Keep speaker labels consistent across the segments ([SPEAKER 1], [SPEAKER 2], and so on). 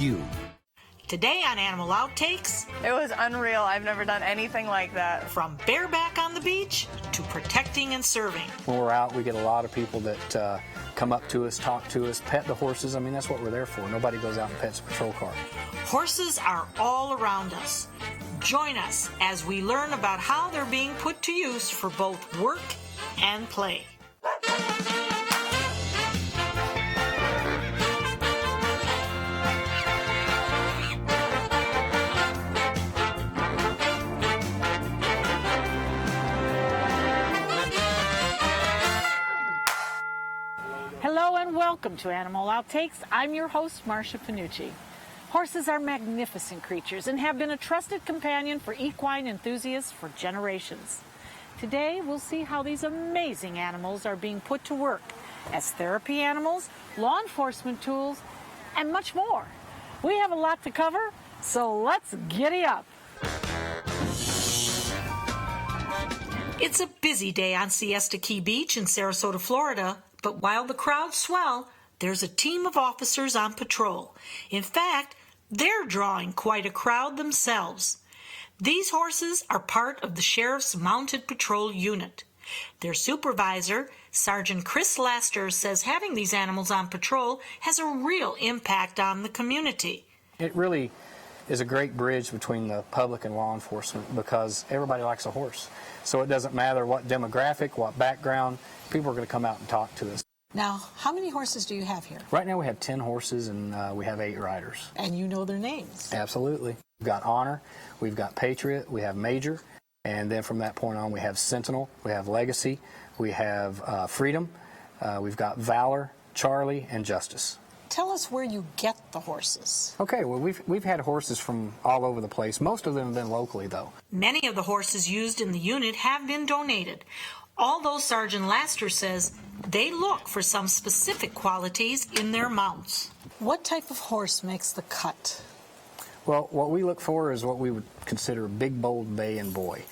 [SPEAKER 1] You.
[SPEAKER 2] Today on Animal Outtakes,
[SPEAKER 3] It was unreal. I've never done anything like that.
[SPEAKER 2] from bareback on the beach to protecting and serving.
[SPEAKER 4] When we're out, we get a lot of people that come up to us, talk to us, pet the horses. I mean, that's what we're there for. Nobody goes out and pets a patrol car.
[SPEAKER 2] Horses are all around us. Join us as we learn about how they're being put to use for both work and play.
[SPEAKER 5] Hello and welcome to Animal Outtakes. I'm your host, Marcia Panucci. Horses are magnificent creatures and have been a trusted companion for equine enthusiasts for generations. Today, we'll see how these amazing animals are being put to work as therapy animals, law enforcement tools, and much more. We have a lot to cover, so let's giddy up.
[SPEAKER 2] It's a busy day on Siesta Key Beach in Sarasota, Florida, but while the crowds swell, there's a team of officers on patrol. In fact, they're drawing quite a crowd themselves. These horses are part of the Sheriff's Mounted Patrol Unit. Their supervisor, Sergeant Chris Laster, says having these animals on patrol has a real impact on the community.
[SPEAKER 4] It really is a great bridge between the public and law enforcement because everybody likes a horse. So it doesn't matter what demographic, what background, people are going to come out and talk to us.
[SPEAKER 2] Now, how many horses do you have here?
[SPEAKER 4] Right now we have 10 horses and we have 8 riders.
[SPEAKER 2] And you know their names.
[SPEAKER 4] Absolutely. We've got Honor, we've got Patriot, we have Major, and then from that point on we have Sentinel, we have Legacy, we have Freedom, we've got Valor, Charlie, and Justice.
[SPEAKER 2] Tell us where you get the horses.
[SPEAKER 4] Okay, well, we've had horses from all over the place. Most of them have been locally, though.
[SPEAKER 2] Many of the horses used in the unit have been donated. Although Sergeant Laster says they look for some specific qualities in their mounts. What type of horse makes the cut?
[SPEAKER 4] Well, what we look for is what we would consider a big, bold bay and boy.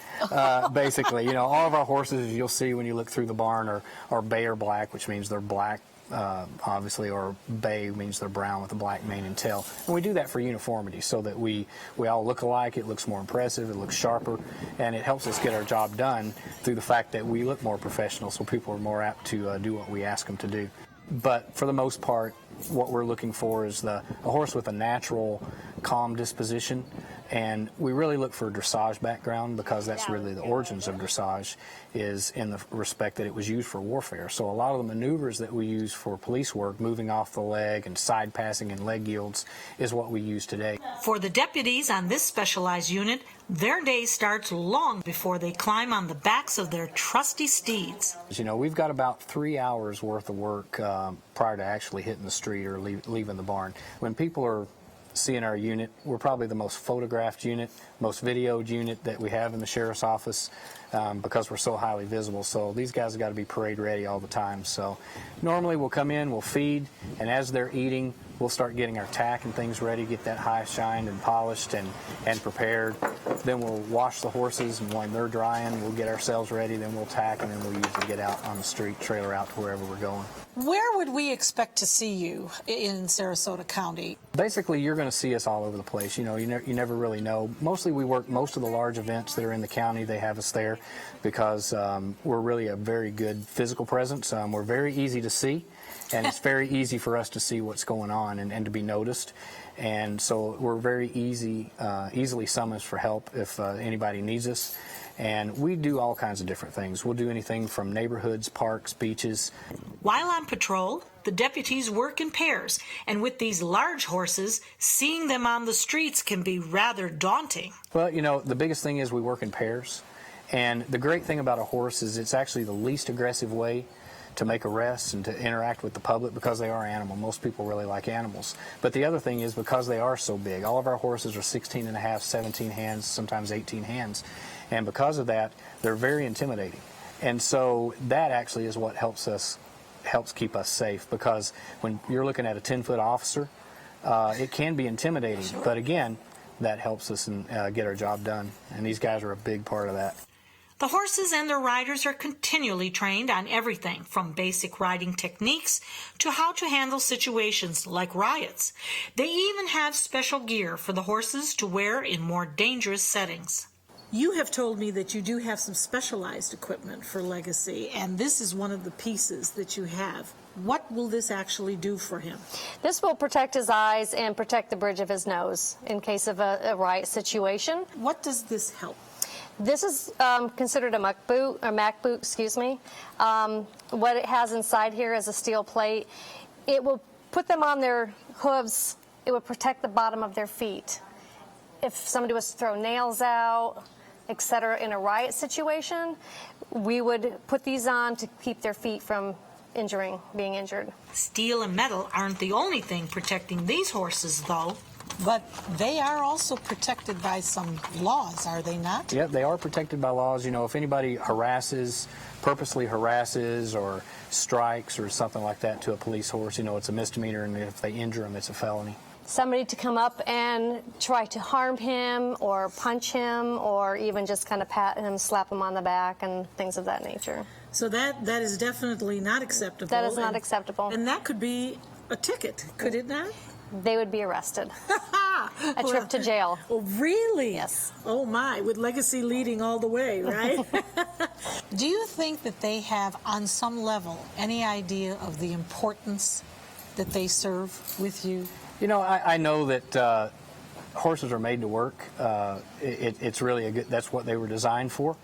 [SPEAKER 4] Basically, you know, all of our horses you'll see when you look through the barn are bay or black, which means they're black. Obviously, or bay means they're brown with a black mane and tail. And we do that for uniformity so that we all look alike, it looks more impressive, it looks sharper, and it helps us get our job done through the fact that we look more professional so people are more apt to do what we ask them to do. But for the most part, what we're looking for is a horse with a natural, calm disposition. And we really look for a dressage background because that's really the origins of dressage is in the respect that it was used for warfare. So a lot of the maneuvers that we use for police work, moving off the leg and side passing and leg yields, is what we use today.
[SPEAKER 2] For the deputies on this specialized unit, their day starts long before they climb on the backs of their trusty steeds.
[SPEAKER 4] You know, we've got about 3 hours worth of work prior to actually hitting the street or leaving the barn. When people are seeing our unit, we're probably the most photographed unit, most videoed unit that we have in the sheriff's office because we're so highly visible. So these guys have got to be parade ready all the time. So normally we'll come in, we'll feed, and as they're eating, we'll start getting our tack and things ready, get that high shined and polished and prepared. Then we'll wash the horses, and when they're drying, we'll get ourselves ready, then we'll tack, and then we'll usually get out on the street, trailer out to wherever we're going.
[SPEAKER 2] Where would we expect to see you in Sarasota County?
[SPEAKER 4] Basically, you're going to see us all over the place. You know, you never really know. Mostly we work most of the large events that are in the county. They have us there because we're really a very good physical presence. We're very easy to see, and it's very easy for us to see what's going on and to be noticed. And so we're very easily summoned for help if anybody needs us. And we do all kinds of different things. We'll do anything from neighborhoods, parks, beaches.
[SPEAKER 2] While on patrol, the deputies work in pairs, and with these large horses, seeing them on the streets can be rather daunting.
[SPEAKER 4] Well, you know, the biggest thing is we work in pairs. And the great thing about a horse is it's actually the least aggressive way to make arrests and to interact with the public because they are animal. Most people really like animals. But the other thing is because they are so big. All of our horses are 16 and a half, 17 hands, sometimes 18 hands. And because of that, they're very intimidating. And so that actually is what helps keep us safe, because when you're looking at a 10-foot officer, it can be intimidating. Sure. But again, that helps us get our job done. And these guys are a big part of that.
[SPEAKER 2] The horses and their riders are continually trained on everything from basic riding techniques to how to handle situations like riots. They even have special gear for the horses to wear in more dangerous settings. You have told me that you do have some specialized equipment for Legacy, and this is one of the pieces that you have. What will this actually do for him?
[SPEAKER 1] This will protect his eyes and protect the bridge of his nose in case of a riot situation.
[SPEAKER 2] What does this help?
[SPEAKER 1] This is considered a muck boot, or Mac boot, excuse me. What it has inside here is a steel plate. It will put them on their hooves. It would protect the bottom of their feet. If somebody was to throw nails out, etc., in a riot situation, we would put these on to keep their feet from being injured.
[SPEAKER 2] Steel and metal aren't the only thing protecting these horses, though. But they are also protected by some laws, are they not?
[SPEAKER 4] Yep, they are protected by laws. You know, if anybody purposely harasses or strikes or something like that to a police horse, you know, it's a misdemeanor, and if they injure them, it's a felony.
[SPEAKER 1] Somebody to come up and try to harm him or punch him or even just kind of pat him, slap him on the back and things of that nature.
[SPEAKER 2] So that is definitely not acceptable.
[SPEAKER 1] That is not acceptable.
[SPEAKER 2] And that could be a ticket, could it not?
[SPEAKER 1] They would be arrested. A trip to jail.
[SPEAKER 2] Oh, really?
[SPEAKER 1] Yes.
[SPEAKER 2] Oh, my, with Legacy leading all the way, right? Do you think that they have, on some level, any idea of the importance that they serve with you?
[SPEAKER 4] You know, I know that horses are made to work. It's really a good, that's what they were designed for.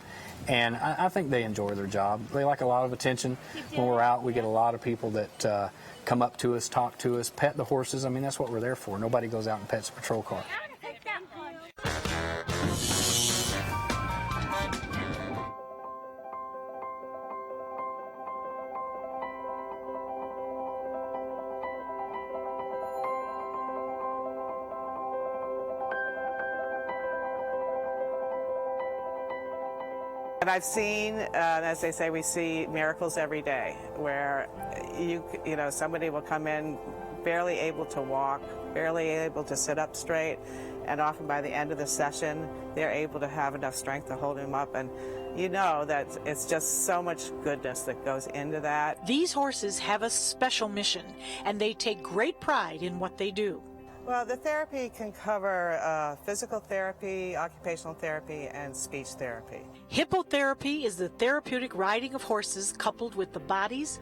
[SPEAKER 4] And I think they enjoy their job. They like a lot of attention. When we're out, we get a lot of people that come up to us, talk to us, pet the horses. I mean, that's what we're there for. Nobody goes out and pets a patrol car.
[SPEAKER 6] And I've seen, as they say, we see miracles every day where you know, somebody will come in barely able to walk, barely able to sit up straight, and often by the end of the session, they're able to have enough strength to hold him up. And you know that it's just so much goodness that goes into that.
[SPEAKER 2] These horses have a special mission, and they take great pride in what they do.
[SPEAKER 6] Well, the therapy can cover physical therapy, occupational therapy, and speech therapy.
[SPEAKER 2] Hippotherapy is the therapeutic riding of horses coupled with the body's